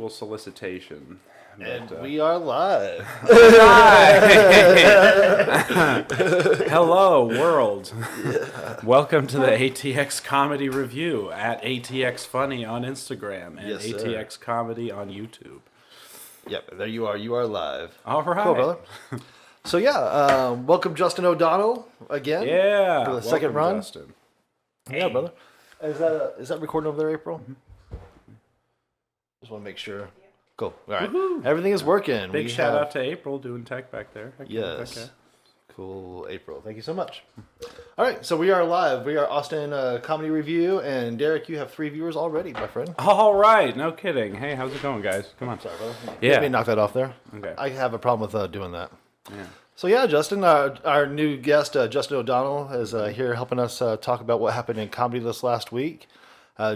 mutual solicitation. And we are live. Hello, world. Welcome to the ATX Comedy Review at ATX Funny on Instagram and Yes, ATX Comedy on YouTube. Yep, there you are. You are live. All right. Cool, brother. So, welcome Justn O'Donnell again. Yeah. For the second run. Justin. Yeah, brother. Is that recording over there, April? Mm-hmm. Just want to make sure. Cool. All right. Woohoo. Everything is working. Big shout out to April doing tech back there. Yes. Okay. Cool, April. Thank you so much. All right, so we are live. We are Austin Comedy Review, and Derek, you have 3 viewers already, my friend. All right. No kidding. Hey, how's it going, guys? Come on. Sorry, brother. Yeah. Let me knock that off there. Okay. I have a problem with doing that. Yeah. So Justin, our new guest, Justn O'Donnell, is here helping us talk about what happened in comedy this last week.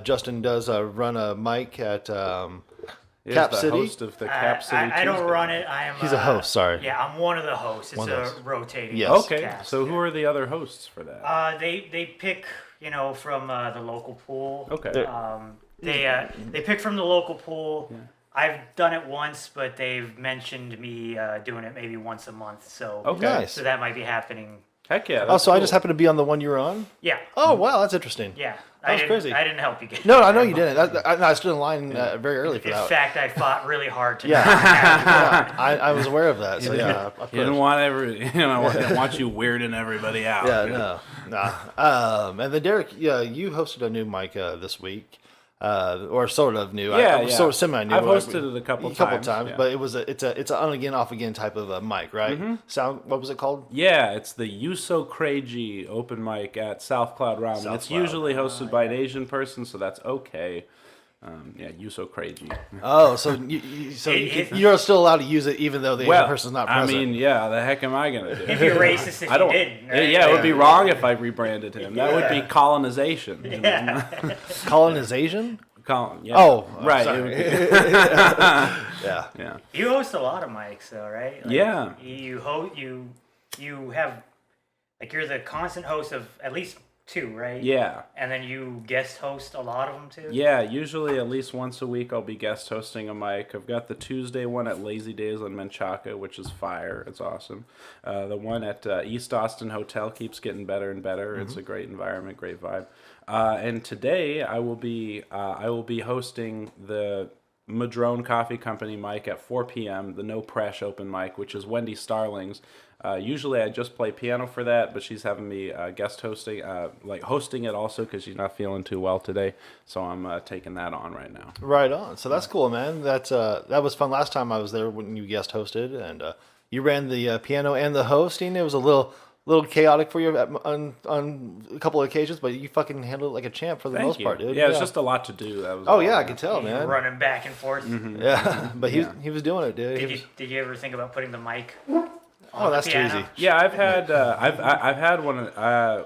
Justin does run a mic at Cap the City. Host of the Cap City I don't Tuesday. run it. I am. He's a host. Sorry. Yeah, I'm one of the hosts. It's One a host. rotating. Yes. Okay. cast. So who are the other hosts for that? They pick from the local pool. Okay. They pick from the local pool. Yeah. I've done it once, but they've mentioned me doing it maybe once a month. So Okay. Nice. So that might be happening. Heck yeah. Oh, so cool. I just happened to be on the one you were on? Yeah. Oh, wow, that's interesting. Yeah. That was crazy. I didn't help you get. No, I know you didn't. I stood in line very early for In that. fact, I fought really hard to. Yeah. I was aware of that. So yeah, I You didn't want want you weirding everybody out. Yeah, no. And then Derek, you hosted a new mic this week, or sort of new. Sort of semi-new. I've hosted it a couple times, yeah. but it's an on again, off again type of a mic, right? Mm-hmm. Sound. What was it called? Yeah, it's the You So Crazy open mic at South Cloud Ramen. It's usually hosted by an Asian person, so that's okay. You So Crazy. Oh, so you're still allowed to use it even though the Asian person's not present. I mean, the heck am I going to do? It'd be racist if you didn't. Right? Yeah, it would be wrong if I rebranded him. That would be colonization. Yeah. Colonization? Yeah. Oh, right. Sorry. Yeah. You host a lot of mics, though, right? Like, yeah. You have, like, you're the constant host of at least 2, right? Yeah. And then you guest host a lot of them too? Yeah, usually at least once a week I'll be guest hosting a mic. I've got the Tuesday one at Lazy Days on Menchaca, which is fire. It's awesome. The one at East Austin Hotel keeps getting better and better. Mm-hmm. It's a great environment, great vibe. And today I will be hosting the Madrone Coffee Company mic at 4 p.m., the No Presh open mic, which is Wendy Starling's. Usually I just play piano for that, but she's having me guest hosting, hosting it also because she's not feeling too well today. So I'm taking that on right now. Right on. So that's cool, man. That was fun last time I was there when you guest hosted, and you ran the piano and the hosting. It was a little chaotic for you on a couple of occasions, but you fucking handled it like a champ for the most part, dude. Yeah, it's just a lot to do. That was I can tell, man. Running back and forth. Mm-hmm. Yeah, but he was doing it, dude. Did you ever think about putting the mic? Oh, that's too easy. Yeah, I've had I've had one.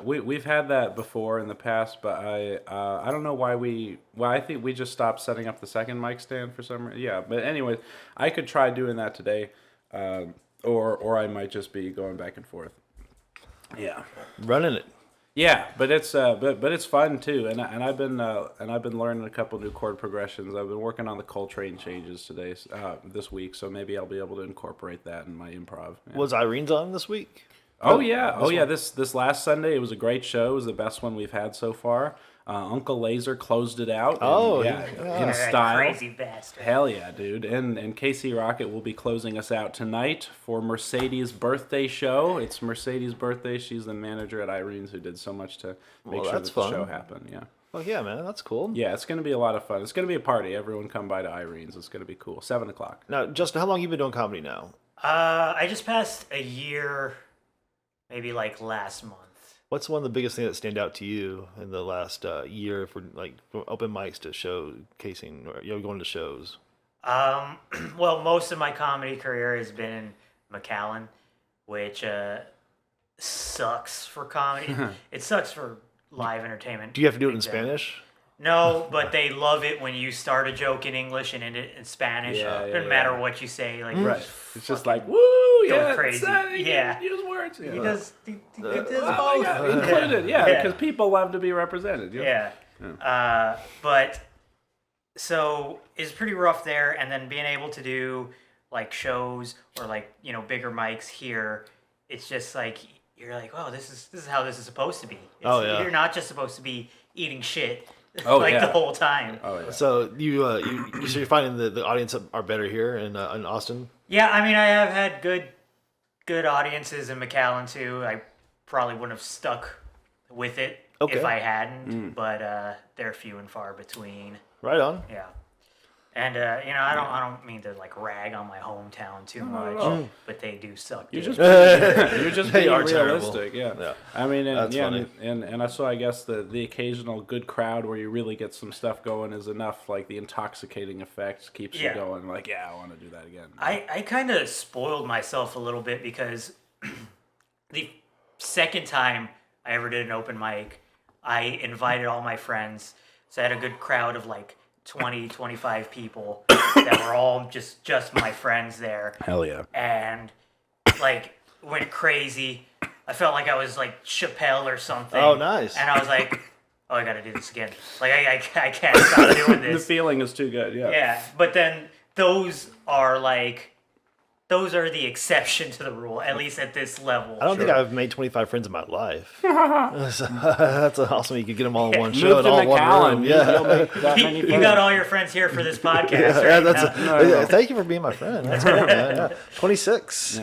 We've had that before in the past, but I don't know why I think we just stopped setting up the second mic stand for some reason. Yeah, but anyways, I could try doing that today, or I might just be going back and forth. Yeah, running it. Yeah, but it's fun too, and I've been learning a couple new chord progressions. I've been working on the Coltrane changes today, this week, so maybe I'll be able to incorporate that in my improv. Yeah. Was Irene's on this week? This last Sunday it was a great show. It was the best one we've had so far. Uncle Laser closed it out. In style. Crazy bastard. Hell yeah, dude. And Casey Rocket will be closing us out tonight for Mercedes' birthday show. It's Mercedes' birthday. She's the manager at Irene's who did so much to make sure that the show happened. Yeah. Oh yeah, man, that's cool. Yeah, it's going to be a lot of fun. It's going to be a party. Everyone come by to Irene's. It's going to be cool. 7:00. Now, Justin, how long have you been doing comedy now? I just passed a year, maybe like last month. What's one of the biggest things that stand out to you in the last year for like open mics to showcasing or going to shows? Well, most of my comedy career has been in McAllen, which sucks for comedy. It sucks for live entertainment. Do you have to do it in Spanish? No, but they love it when you start a joke in English and end it in Spanish. Doesn't matter what you say. Like, right. It's just like, woo, go crazy. Use words. He does both. Included, because people love to be represented. But so it's pretty rough there, and then being able to do like shows or like bigger mics here, it's just like you're like, oh, this is how this is supposed to be. You're not just supposed to be eating shit the whole time. Oh yeah. So so you're finding the audience are better here in Austin? Yeah, I mean, I have had good audiences in McAllen too. I probably wouldn't have stuck with it if I hadn't, but they're few and far between. Right on. Yeah. And I don't mean to like rag on my hometown too much, but they do suck. You're dick. just They being are terrible. realistic, yeah. Yeah. I mean, That's funny. and I saw. I guess the occasional good crowd where you really get some stuff going is enough. Like the intoxicating effect keeps you going. Like, yeah, I want to do that again. I kind of spoiled myself a little bit because the second time I ever did an open mic, I invited all my friends. So I had a good crowd of like 20, 25 people that were all just my friends there. Hell yeah. And like went crazy. I felt like I was like Chappelle or something. Oh, nice. And I was like, oh, I got to do this again. Like I can't stop doing The this. feeling is too good, yeah. Yeah, but then those are the exception to the rule, at least at this level. I don't think I've made 25 friends in my life. That's awesome. You could get them all in one show Move and to all in one McAllen. room. Yeah. You'll make that many You friends. got all your friends here for this podcast, Yeah, right? thank you for being my friend. That's cool, man. Yeah. 26.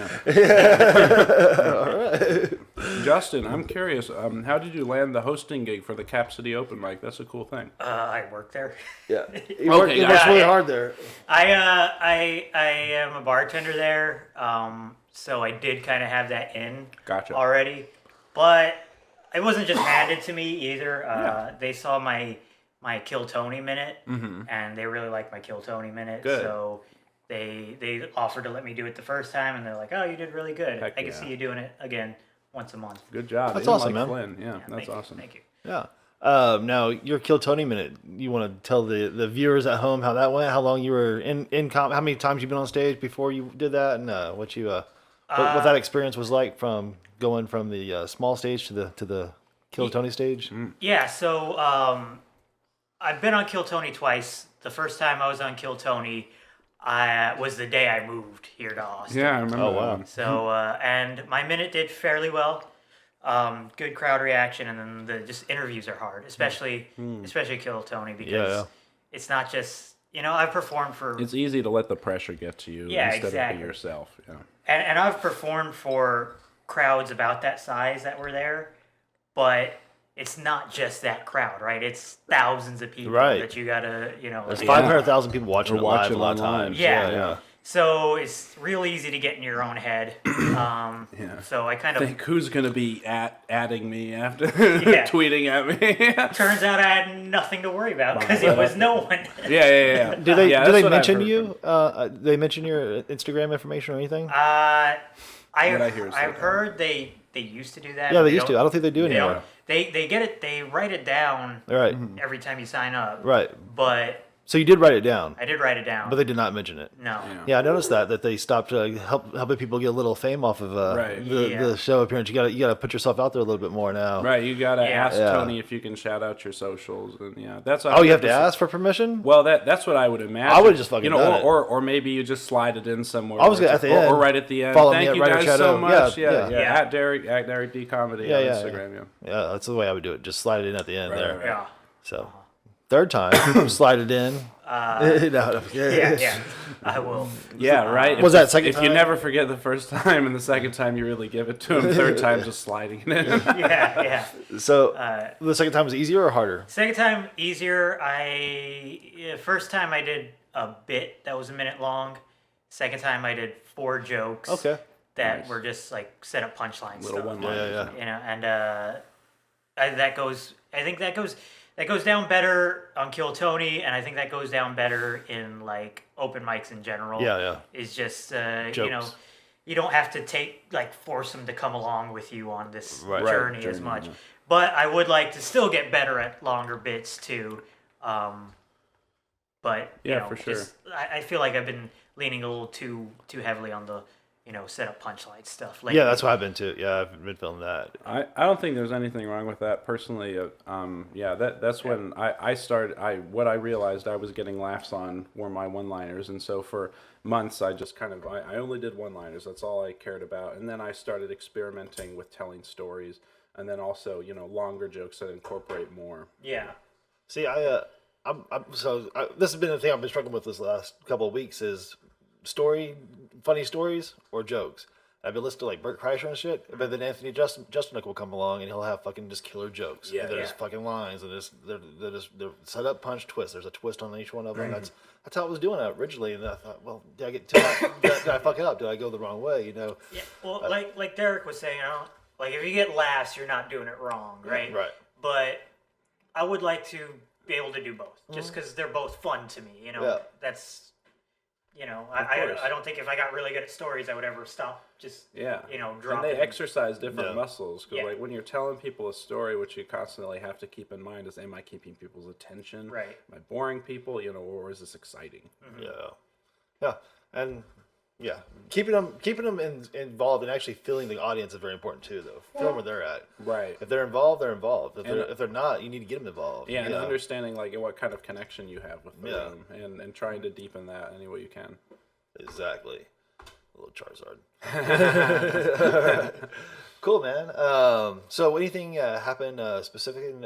Justin, I'm curious. How did you land the hosting gig for the Cap City Open Mic? That's a cool thing. I work there. Yeah. You worked really hard there. I am a bartender there, so I did kind of have that in already. But it wasn't just handed to me either. They saw my Kill Tony minute, and they really liked my Kill Tony minute. Good. So they offered to let me do it the first time, and they're like, "Oh, you did really good. Heck I can see you doing it again once a month." Good job. That's Even awesome, like man. Flynn. Yeah, that's Thank you, awesome. Thank you. Yeah. Now, your Kill Tony minute, you want to tell the viewers at home how that went? How long you were how many times you've been on stage before you did that? And what that experience was like from going from the small stage to the Kill Tony stage? Yeah, so I've been on Kill Tony twice. The first time I was on Kill Tony was the day I moved here to Austin. Yeah, I remember. Oh, that wow. one. So, and my minute did fairly well. Good crowd reaction, and then the just interviews are hard, especially Kill Tony, because it's not just, I've performed for... It's easy to let the pressure get to you instead of be yourself. Yeah. And I've performed for crowds about that size that were there, but it's not just that crowd, right? It's thousands of people that you gotta, There's 500,000 people watching it live a lot of online. times. Yeah. So it's real easy to get in your own head. So I kind of Think who's gonna be adding me after Yeah. tweeting at me? turns out I had nothing to worry about because it was no one. yeah. Do they Yeah, do that's they what I've mention heard you? They mention your Instagram information or anything? I hear is I've that- heard they used to do that. Yeah, but they used to. I don't think they do They anymore. don't. They get it. They write it down Right. every time you sign up. Right. But So you did write it down, I did write it down. but they did not mention it. No. Yeah, I noticed that they stopped helping people get a little fame off of the show appearance. You got to put yourself out there a little bit more now. Right, you gotta ask Yeah. Tony if you can shout out your socials, and that's. Oh, you have to ask for permission? Well, that's what I would imagine. I would've just fucking done it. or maybe you just slide it in somewhere. I was gonna- at the end, or right at the end. follow me Thank at you Ryder guys Shadow. so much. Yeah. At Derek D Comedy on Instagram. Yeah, that's the way I would do it. Just slide it in at the end there. right. Yeah. So, third time, slide it in. Yeah. I will. Yeah, right. Was that second If you time? never forget the first time, and the second time you really give it to him, third time just sliding it in. Yeah. So, the second time was easier or harder? Second time easier. First time I did a bit that was a minute long. Second time I did 4 jokes. Okay. That were just like set up punchline Little stuff. one Yeah. And that goes down better on Kill Tony, and I think that goes down better in like open mics in general. Yeah. Is just Jokes. you don't have to force them to come along with you on this Right. journey as much. Yeah. But I would like to still get better at longer bits too. But Yeah, for sure. I feel like I've been leaning a little too heavily on the set up punchline stuff. Yeah, that's what I've been too. Yeah, I've been feeling that. I don't think there's anything wrong with that personally. That's when I started. What I realized I was getting laughs on were my one-liners, and so for months I just kind of I only did one-liners. That's all I cared about, and then I started experimenting with telling stories, and then also longer jokes that incorporate more. Yeah. See, this has been the thing I've been struggling with this last couple of weeks is funny stories or jokes. I've been listening to like Bert Kreischer and shit, but then Justn will come along and he'll have fucking just killer jokes. Yeah, and there's fucking lines and they're set up, punch, twist. There's a twist on each one of them. That's how I was doing it originally, and I thought, well, did I fuck it up? Did I go the wrong way? Yeah. Well, like Derek was saying, like if you get laughs, you're not doing it wrong, right? Right. But I would like to be able to do both, just because they're both fun to me. Yeah. That's. I don't think if I got really good at stories, I would ever stop just, dropping. And they exercise different muscles. Because, Yeah. like, when you're telling people a story, which you constantly have to keep in mind is, am I keeping people's attention? Right. Am I boring people? Or is this exciting? Yeah, yeah, and yeah, keeping them involved and actually feeling the audience is very important too. Though, feeling where they're at. Right. If they're involved, they're involved. If they're not, you need to get them involved. Yeah, and understanding, like, what kind of connection you have with the Yeah. room and trying to deepen that any way you can. Exactly. A little Charizard. Cool, man. So anything happened specific in,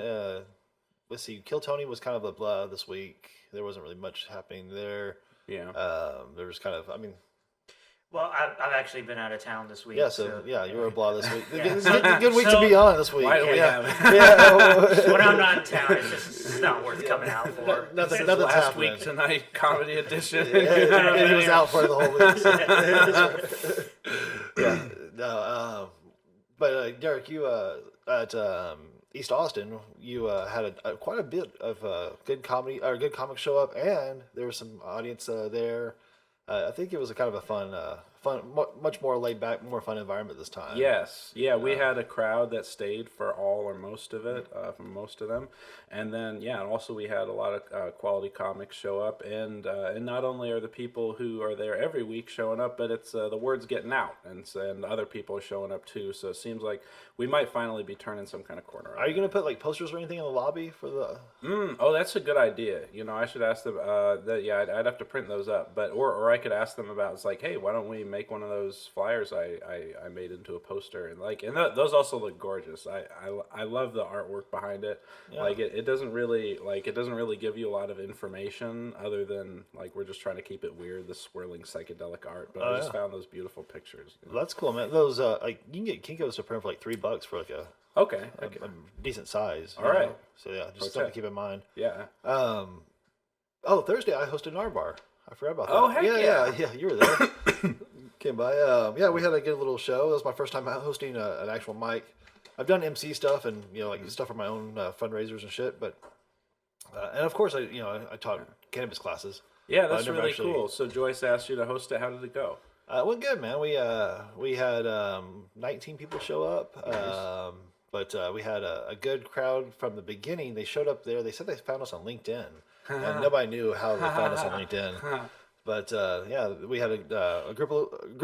let's see, Kill Tony was kind of a blah this week. There wasn't really much happening there. Yeah. There was kind of, I mean, Well, I've actually been out of town this week. yeah, so yeah, you were a blah this week. Yeah. It's a good week to be on this week. Why do we yeah. have Yeah. When I'm not in town, it's not worth coming out for. Nothing, It's nothing's last happening. week tonight comedy edition? And he was out for the whole week. Yeah. No, but Derek, you at East Austin, you had quite a bit of good comedy or good comic show up, and there was some audience there. I think it was a kind of a fun, much more laid back, more fun environment this time. Yes, yeah, we had a crowd that stayed for all or most of it, for most of them, and then and also we had a lot of quality comics show up, and not only are the people who are there every week showing up, but it's the word's getting out, and other people are showing up too. So it seems like we might finally be turning some kind of corner. Are you gonna put like posters or anything in the lobby for the? Oh, that's a good idea. I should ask them. I'd have to print those up, but or I could ask them about. It's like, hey, why don't we make one of those flyers I made into a poster, and those also look gorgeous. I love the artwork behind it. Yeah. Like it doesn't really give you a lot of information other than like we're just trying to keep it weird, the swirling psychedelic art. But I just found those beautiful pictures. That's cool, man. Those like you can get Kinko's to print for like $3 for like a Okay. decent size. All right. So yeah, just something to keep in mind. Yeah. Oh, Thursday I hosted Narbar. I forgot about that. Oh, heck yeah. You were there. Came by. We had a good little show. It was my first time hosting an actual mic. I've done MC stuff and like stuff for my own fundraisers and shit. But and of course I taught cannabis classes. Yeah, that's never really actually- cool. So Joyce asked you to host it. How did it go? It went good, man. We had 19 people show up. But we had a good crowd from the beginning. They showed up there. They said they found us on LinkedIn, and nobody knew how they found us on LinkedIn. But we had a group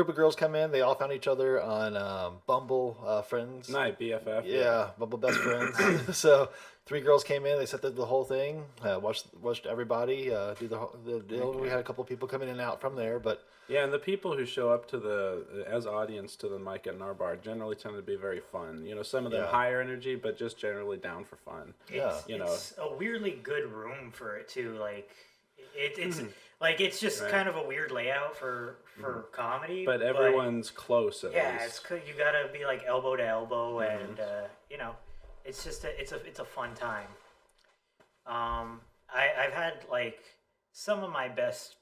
of girls come in. They all found each other on Bumble Friends. Nice, BFF. Yeah, Bumble Best Friends. So 3 girls came in. They set the whole thing. Watched everybody do the deal. We had a couple of people coming in and out from there, but. Yeah, and the people who show up as audience to the mic at Narbar generally tend to be very fun. Some of them higher energy, but just generally down for fun. It's a weirdly good room for it too. Like it's just kind of a weird layout for comedy. But everyone's close at least. You gotta be like elbow to elbow, and it's just it's a fun time. I've had like some of my best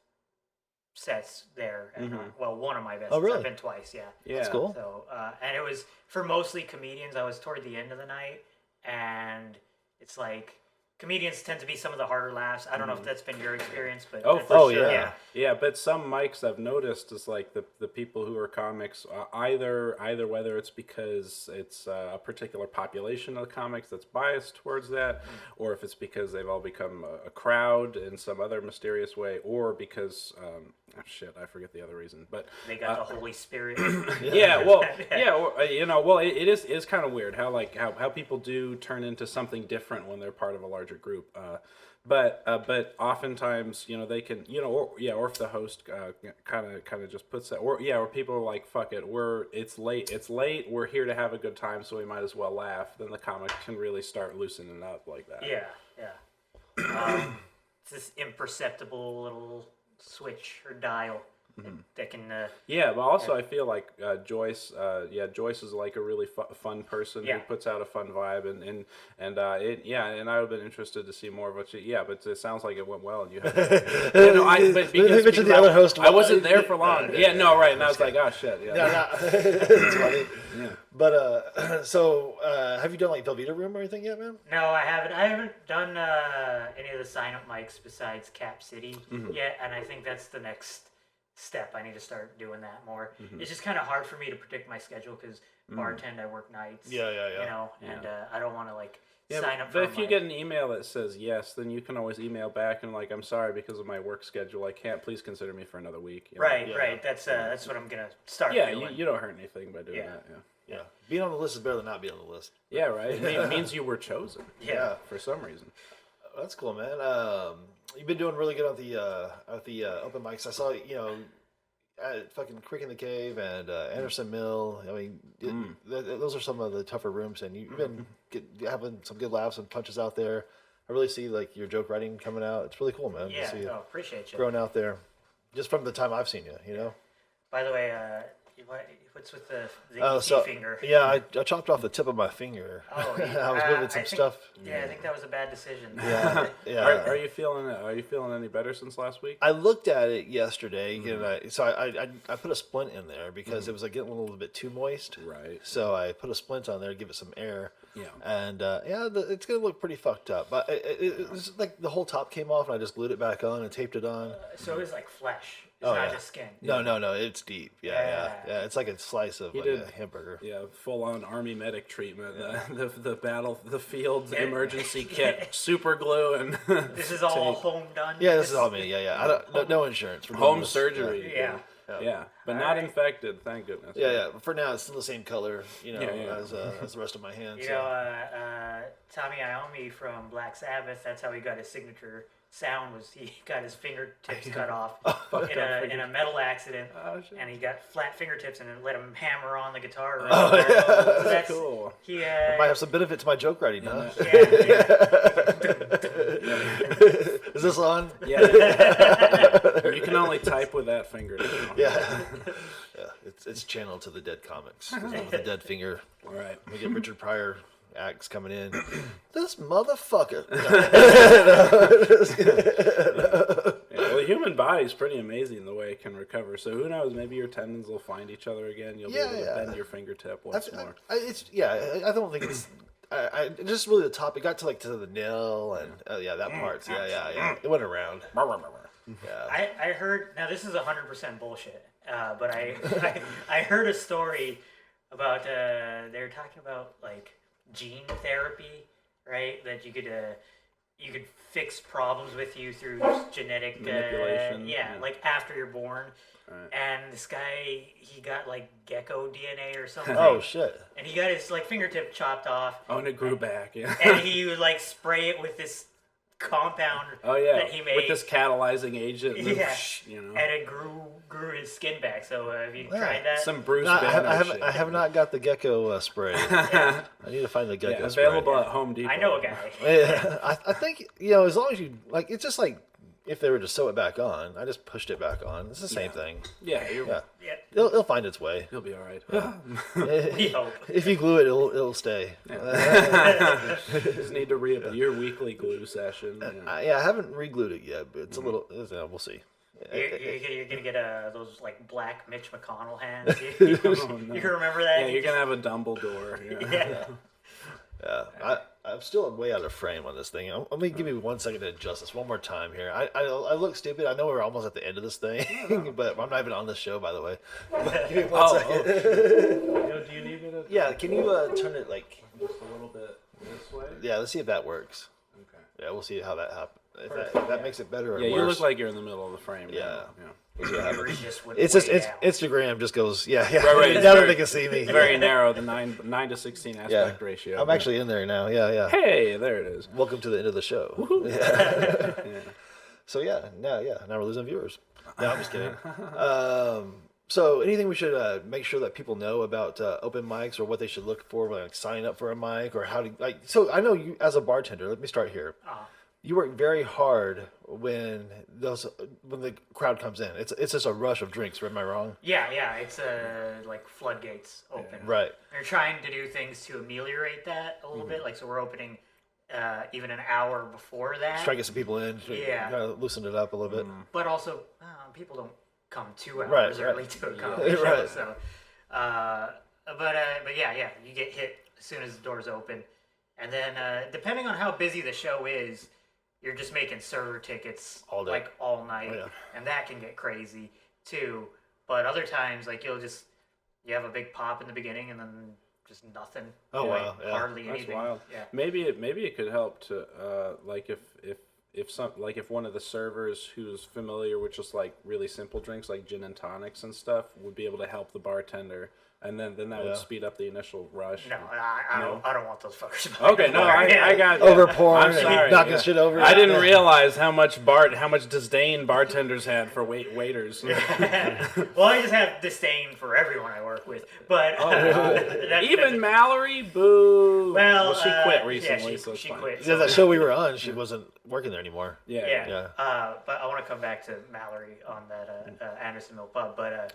sets there. One of my best. Oh, really? I've been twice. Yeah. That's cool. So and it was for mostly comedians. I was toward the end of the night, and it's like comedians tend to be some of the harder laughs. I don't know if that's been your experience, but Oh, that's- for sure. yeah. Yeah, but some mics I've noticed is like the people who are comics, either whether it's because it's a particular population of the comics that's biased towards that, or if it's because they've all become a crowd in some other mysterious way, or because I forget the other reason, but They got the Holy Spirit. yeah, well, well, it is kind of weird how how people do turn into something different when they're part of a larger group. But oftentimes, they can, or if the host kind of just puts that, or people are like, fuck it, it's late, we're here to have a good time, so we might as well laugh. Then the comic can really start loosening up like that. Yeah. It's this imperceptible little switch or dial that can. Yeah, but also I feel like Joyce is like a really fun person Yeah. who puts out a fun vibe, and I would have been interested to see more of what she. Yeah, but it sounds like it went well, and you had. Because the other host. I wasn't there for long. Yeah, no, right, and I was like, oh shit, yeah. It's funny. Yeah. But so have you done like Velveeta Room or anything yet, man? No, I haven't. I haven't done any of the sign-up mics besides Cap City yet, and I think that's the next step. I need to start doing that more. It's just kind of hard for me to predict my schedule because bartend, I work nights. Yeah. And I don't want to sign up. But for if you get an email that says yes, then you can always email back and like, I'm sorry because of my work schedule, I can't. Please consider me for another week. Right. That's what I'm gonna start. Yeah, doing. you don't hurt anything by doing that. Yeah. Being on the list is better than not being on the list. Yeah, right. It means you were chosen. Yeah. For some reason. That's cool, man. You've been doing really good at the open mics. I saw at fucking Creek in the Cave and Anderson Mill. I mean, those are some of the tougher rooms, and you've been having some good laughs and punches out there. I really see like your joke writing coming out. It's really cool, man. Yeah. To see you Appreciate you. growing out there, just from the time I've seen you. By the way, what's with the ET finger? Yeah, I chopped off the tip of my finger. Oh, I was moving some stuff. Yeah, I think that was a bad decision. Yeah. Are you feeling any better since last week? I looked at it yesterday, and I put a splint in there because it was like getting a little bit too moist. Right. So I put a splint on there to give it some air. Yeah. And it's gonna look pretty fucked up. But it was like the whole top came off, and I just glued it back on and taped it on. So it was like flesh. It's not just skin. No, it's deep. Yeah. It's like a slice of a hamburger. Yeah, full on army medic treatment. The field emergency kit, super glue, and this is all home done. Yeah, this is all me. Yeah. I don't no insurance. For home surgery. Yeah. But not infected, thank goodness. Yeah. For now, it's still the same color, as the rest of my hands. Tommy Iommi from Black Sabbath. That's how he got his signature sound. Was he got his fingertips cut off in a metal accident, and he got flat fingertips, and it let him hammer on the guitar. So that's cool. He I might have some benefit to my joke writing, huh? Is this on? Yeah. You can only type with that finger now. Yeah. It's channeled to the Dead Comics. With the dead finger. All right. We get Richard Pryor acts coming in. This motherfucker. Well, the human body's pretty amazing the way it can recover. So who knows? Maybe your tendons will find each other again. You'll be able to bend your fingertip once more. I don't think it's. I just really the top. It got to to the nail and that part. Yeah. It went around. Yeah. I heard, now this is 100% bullshit, but I heard a story about they were talking about gene therapy, right? That you could fix problems with you through genetic manipulation. After you're born. Right. And this guy, he got gecko DNA or something. Oh shit! And he got his fingertip chopped off. Oh, and it grew back. Yeah. And he would spray it with this compound that he made with this catalyzing agent. and it grew his skin back. So have you tried that? Some Bruce No, Banner shit. I have not got the gecko spray. I need to find the gecko spray. Available at Home Depot. I know a guy. Yeah, I think as long as you it's just if they were to sew it back on, I just pushed it back on. It's the same thing. Yeah. Yeah. It'll find its way. You'll be all right. We hope. If you glue it, it'll stay. Just need to your weekly glue session. I haven't re-glued it yet, but it's a little. We'll see. You're gonna get those black Mitch McConnell hands. You can remember that? Yeah, you're gonna have a Dumbledore. Yeah. I'm still way out of frame on this thing. Let me give me 1 second to adjust this one more time here. I look stupid. I know we're almost at the end of this thing, but I'm not even on this show, by the way. But give me 1 second. Do you need me to? Yeah, can you turn it like Just a little bit this way. Yeah, let's see if that works. Okay. Yeah, we'll see how that happens. If that makes it better or Yeah, worse. you look like you're in the middle of the frame. Yeah. Now. Yeah. We'll see what happens. Yours just went It's just way down. Instagram just goes yeah. Right, it's now that very- they can see me. Very narrow, the 9 to 16 aspect ratio. I'm actually in there now. Yeah. Hey, there it is. Welcome to the end of the show. Yeah. Yeah. So now we're losing viewers. No, I'm just kidding. So anything we should make sure that people know about open mics or what they should look for when like signing up for a mic or how to like. So I know you as a bartender. Let me start here. You work very hard when the crowd comes in. It's just a rush of drinks. Am I wrong? Yeah, it's like floodgates open. Right. They're trying to do things to ameliorate that a little bit. Like, so we're opening even an hour before that. Try to get some people in. Yeah. Kind of loosen it up a little bit. But also, people don't come 2 hours Right. early to a comedy show. Right. So, but yeah, you get hit as soon as the doors open, and then depending on how busy the show is, you're just making server tickets All day. like all night, Oh, yeah. and that can get crazy too. But other times, like you have a big pop in the beginning, and then just nothing. Oh, like, wow, yeah. hardly That's anything. wild. Yeah. Maybe it could help to like if one of the servers who's familiar with just like really simple drinks like gin and tonics and stuff would be able to help the bartender, and then that would speed up the initial rush. No, I don't want those fuckers. Okay, no, I got Over pouring I'm sorry, and knocking yeah. shit over. I didn't realize how much disdain bartenders had for waiters. Well, I just have disdain for everyone I work with, but Even Mallory, boo. Well, she quit recently, yeah, so it's she fine. quit. Yeah, that show we were on, she wasn't working there anymore. Yeah. Yeah. But I want to come back to Mallory on that Anderson Mill pub. But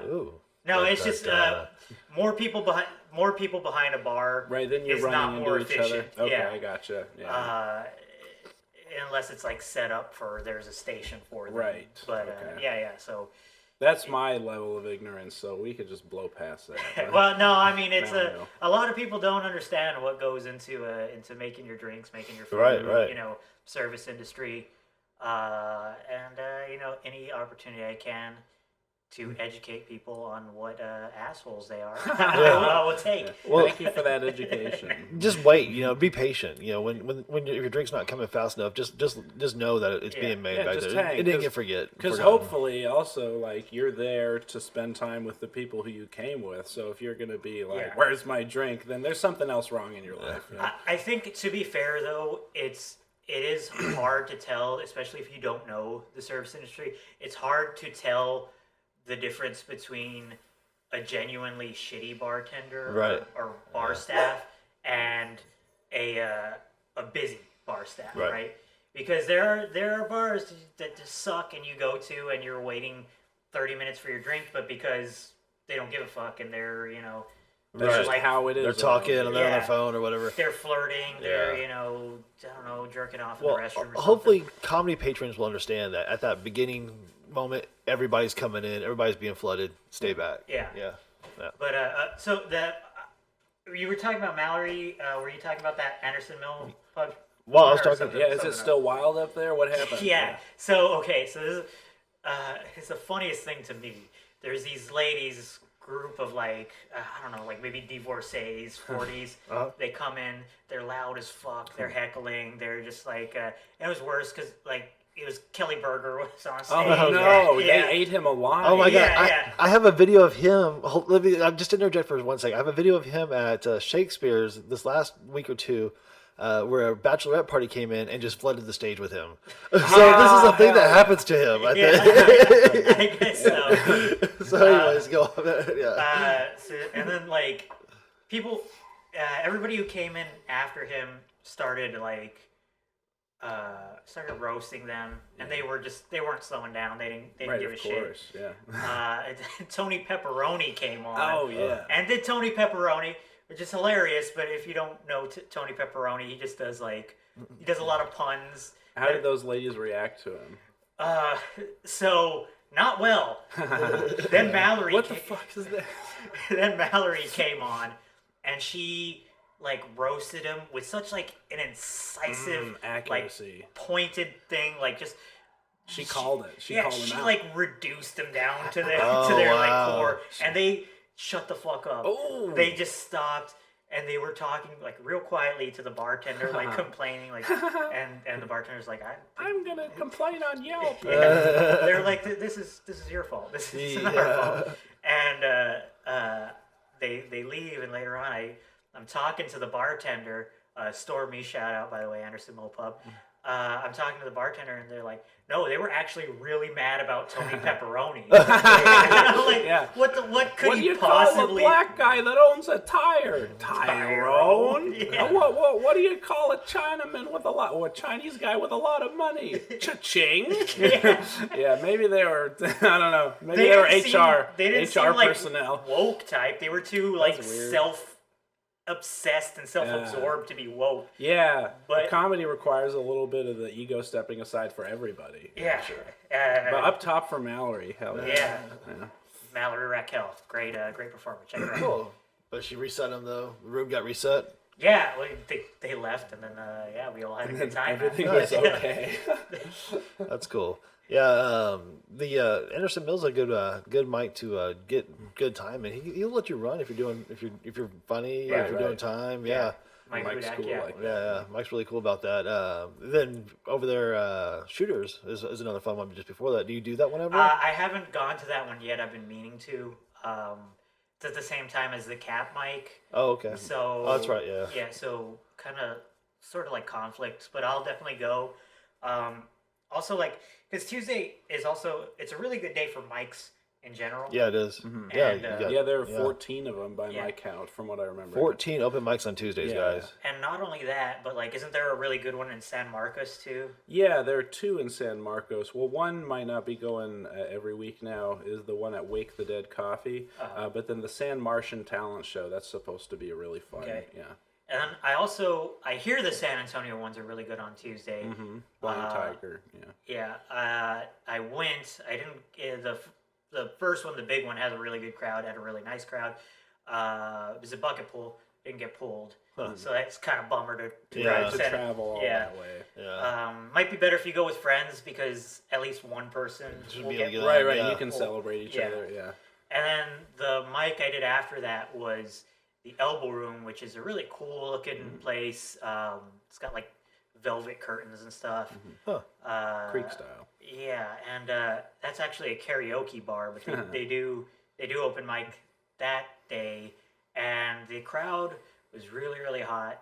Ooh. no, That- it's just that, more people behind a bar. Right, then you're is not running more into each other. efficient. Okay, Yeah. I gotcha. Yeah. Unless it's like set up for there's a station for them. Right, But okay. yeah. So That's my level of ignorance, so we could just blow past that. well, no, I mean it's Now I know. a lot of people don't understand what goes into making your drinks, making your food, Right. service industry, and any opportunity I can to educate people on what assholes they are, I will take. Well- Thank you for that education. Just wait, be patient. When your drink's not coming fast enough, just know that it's being made Yeah, back just there. hang, It didn't 'cause- get forgotten. Because hopefully, also, like, you're there to spend time with the people who you came with. So if you're going to be like, Yeah. where's my drink? Then there's something else wrong in your life. You know? I think, to be fair though, it is hard to tell, especially if you don't know the service industry. It's hard to tell the difference between a genuinely shitty bartender Right. or bar staff and a busy bar staff, Right. right? Because there are bars that just suck and you go to and you're waiting 30 minutes for your drink, but because they don't give a fuck and they're, That's Right. just like, how it is. they're talking and they're on Yeah. their phone or whatever. they're flirting, they're, Yeah. I don't know, jerking off in Well, the restroom or hopefully comedy patrons will understand that at that beginning moment, everybody's coming in, everybody's being flooded. Stay back. Yeah. Yeah. But so you were talking about Mallory. Were you talking about that Anderson Mill pub? Well, I was Or talking. something- Yeah, is something it still wild up there? What happened? Yeah. So this is it's the funniest thing to me. There's these ladies group of like I don't know, like maybe divorcees, 40s. They come in, they're loud as fuck, they're heckling, they're just like and it was worse because like it was Kelly Berger was on stage. Oh, no. Yeah. They ate him alive. Oh my Yeah, god! yeah. I have a video of him. Let me. I'm just interject for 1 second. I have a video of him at Shakespeare's this last week or two, where a bachelorette party came in and just flooded the stage with him. So this is a thing that happens to him. I think. I guess so. So, anyways, go on. Yeah. And then like people, everybody who came in after him started like started roasting them, and they weren't slowing down. They didn't Right, give a of shit. course. Yeah. Tony Pepperoni came on. Oh, yeah. And did Tony Pepperoni, which is hilarious. But if you don't know Tony Pepperoni, he just does he does a lot of puns. How did those ladies react to him? So not well. Then Mallory. What the fuck is that? Then Mallory came on, and like roasted him with such like an incisive, accuracy. like pointed thing, like just. She called it. She Yeah, called him she out. like reduced them down to their wow. like core, and they shut the fuck up. Oh. They just stopped, and they were talking like real quietly to the bartender, like complaining, like, and the bartender's like, I'm gonna complain on Yelp. they're like, this is your fault. This is not our fault. And they leave, and later on, I'm talking to the bartender. Store Me, shout out, by the way, Anderson Mill Pub. I'm talking to the bartender, and they're like, no, they were actually really mad about Tony Pepperoni. And I'm like, Yeah. what could What do he you call possibly... a black guy that owns a tire? Tyrone? Yeah. What do you call a Chinaman with a Chinese guy with a lot of money? Cha-ching? Yeah, maybe they were, I don't know. Maybe they were HR. They didn't HR seem like personnel. woke type. They were too like weird. self-obsessed and self-absorbed to be woke. Yeah, But- the comedy requires a little bit of the ego stepping aside for everybody. Yeah. But up top for Mallory, hell Yeah. yeah. Mallory Raquel, great performer. Check her out. Cool. But she reset him though. The room got reset. Yeah, well, they left, and then we all had a good time. Everything after. was okay. That's cool. Yeah, the Anderson Mill's a good mic to get good time, and he'll let you run if you're funny, Yeah, if you're doing time. Yeah. Mike Mike's Hudak, cool yeah. like that. Yeah, Mike's really cool about that. Then over there, Shooters is another fun one. Just before that, do you do that whenever? I haven't gone to that one yet. I've been meaning to. It's at the same time as the Cap mic. Oh, okay. So Oh, that's right. Yeah. Yeah, so kind of sort of like conflict, but I'll definitely go. Also, like, because Tuesday is also, it's a really good day for mics in general. Yeah, it is. And, you got- Yeah, there are 14 of them by Yeah. my count, from what I remember. 14 open mics on Tuesdays, Yeah. guys. And not only that, but like, isn't there a really good one in San Marcos too? Yeah, there are 2 in San Marcos. Well, one might not be going every week now, is the one at Wake the Dead Coffee. But then the San Martian Talent Show, that's supposed to be a really fun. Okay. Yeah. And then I hear the San Antonio ones are really good on Tuesday. Blind Tiger. Yeah. Yeah, I went. I didn't. The first one, the big one, has a really good crowd. Had a really nice crowd. It was a bucket pool. Didn't get pulled, so that's kind of bummer to Yeah. drive To San- travel all yeah. that way. Yeah. Might be better if you go with friends because at least one person will be get. able to Right, right. Yeah. You can celebrate each Yeah. other. Yeah. And then the mic I did after that was the Elbow Room, which is a really cool looking place. It's got like velvet curtains and stuff. Creek style. Yeah, and that's actually a karaoke bar, but they do open mic that day, and the crowd was really, really hot,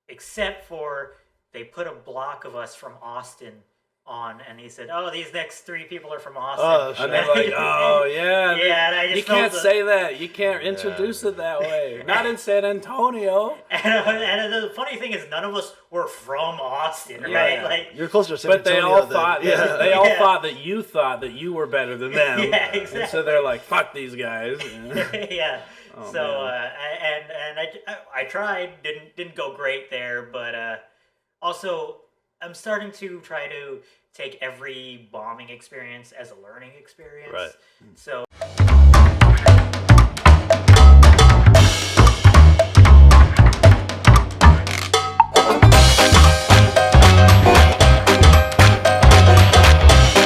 except for they put a block of us from Austin on, and he said, "Oh, these next 3 people are from Austin." Oh, shit. And they're like, oh, yeah. Yeah, and I just you felt can't the- say that. You can't introduce it that way. Not in San Antonio. And the funny thing is, none of us were from Austin, Yeah, right? yeah. Like, You're closer to San But they Antonio all than- thought yeah. that, they all Yeah. thought that you were better than them. Yeah, And so exactly. they're like, fuck these guys. yeah. Oh, So man. and I tried, didn't go great there, but also I'm starting to try to take every bombing experience as a learning experience. Right. So